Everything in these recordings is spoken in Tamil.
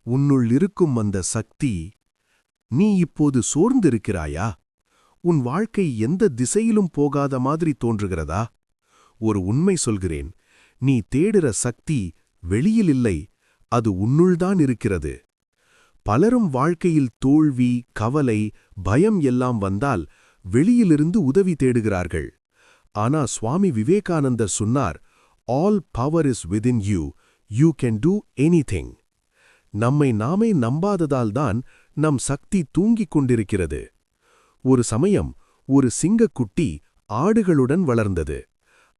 உன்னுள் இருக்கும் அந்த சக்தி. நீ இப்போது சோர்ந்திருக்கிறாயா? உன் வாழ்க்கை எந்த திசையிலும் போகாத மாதிரி தோன்றுகிறதா? ஒரு உண்மை சொல்கிறேன், நீ தேடுற சக்தி வெளியில் இல்லை, அது உன்னுள்தான் இருக்கிறது. பலரும் வாழ்க்கையில் தோல்வி, கவலை, பயம் எல்லாம் வந்தால் வெளியிலிருந்து உதவி தேடுகிறார்கள். ஆனா சுவாமி விவேகானந்தர் சொன்னார், all power is within you, you can do anything. நம்மை நாமே நம்பாததால்தான் நம் சக்தி தூங்கிக் கொண்டிருக்கிறது. ஒரு சமயம் ஒரு சிங்கக்குட்டி ஆடுகளுடன் வளர்ந்தது.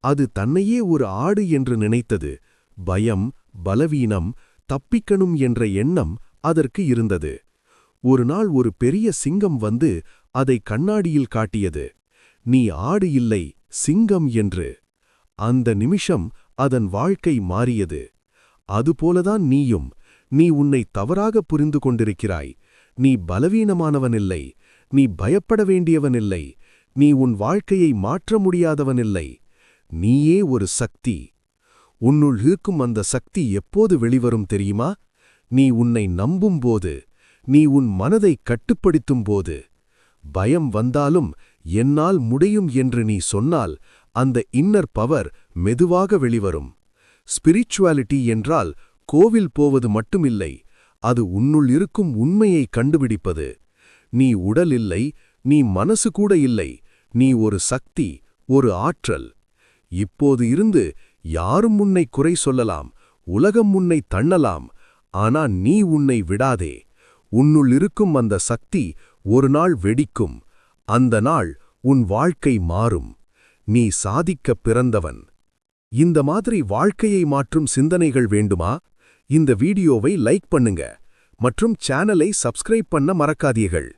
அது தன்னையே ஒரு ஆடு என்று நினைத்தது. பயம், பலவீனம், தப்பிக்கணும் என்ற எண்ணம் அதற்கு இருந்தது. ஒரு நாள் ஒரு பெரிய சிங்கம் வந்து அதை கண்ணாடியில் காட்டியது. நீ ஆடு இல்லை, சிங்கம் என்று. அந்த நிமிஷம் அதன் வாழ்க்கை மாறியது. அதுபோலதான் நீயும். நீ உன்னை தவறாக புரிந்து கொண்டிருக்கிறாய். நீ பலவீனமானவனில்லை, நீ பயப்பட வேண்டியவனில்லை, நீ உன் வாழ்க்கையை மாற்ற முடியாதவனில்லை. நீயே ஒரு சக்தி. உன்னுள் இருக்கும் அந்த சக்தி எப்போது வெளிவரும் தெரியுமா? நீ உன்னை நம்பும்போது, நீ உன் மனதை கட்டுப்படுத்தும்போது. பயம் வந்தாலும் என்னால் முடியும் என்று நீ சொன்னால் அந்த இன்னர் பவர் மெதுவாக வெளிவரும். ஸ்பிரிச்சுவாலிட்டி என்றால் கோவில் போவது மட்டுமில்லை, அது உன்னுள் இருக்கும் உண்மையை கண்டுபிடிப்பது. நீ உடல் இல்லை, நீ மனசு கூட இல்லை, நீ ஒரு சக்தி, ஒரு ஆற்றல். இப்போது இருந்து யாரும் உன்னை குறை சொல்லலாம், உலகம் உன்னை தள்ளலாம், ஆனா நீ உன்னை விடாதே. உன்னுள் இருக்கும் அந்த சக்தி ஒரு நாள் வெடிக்கும். அந்த நாள் உன் வாழ்க்கை மாறும். நீ சாதிக்கப் பிறந்தவன். இந்த மாதிரி வாழ்க்கையை மாற்றும் சிந்தனைகள் வேண்டுமா? இந்த வீடியோவை லைக் பண்ணுங்க மற்றும் சேனலை சப்ஸ்கிரைப் பண்ண மறக்காதீர்கள்.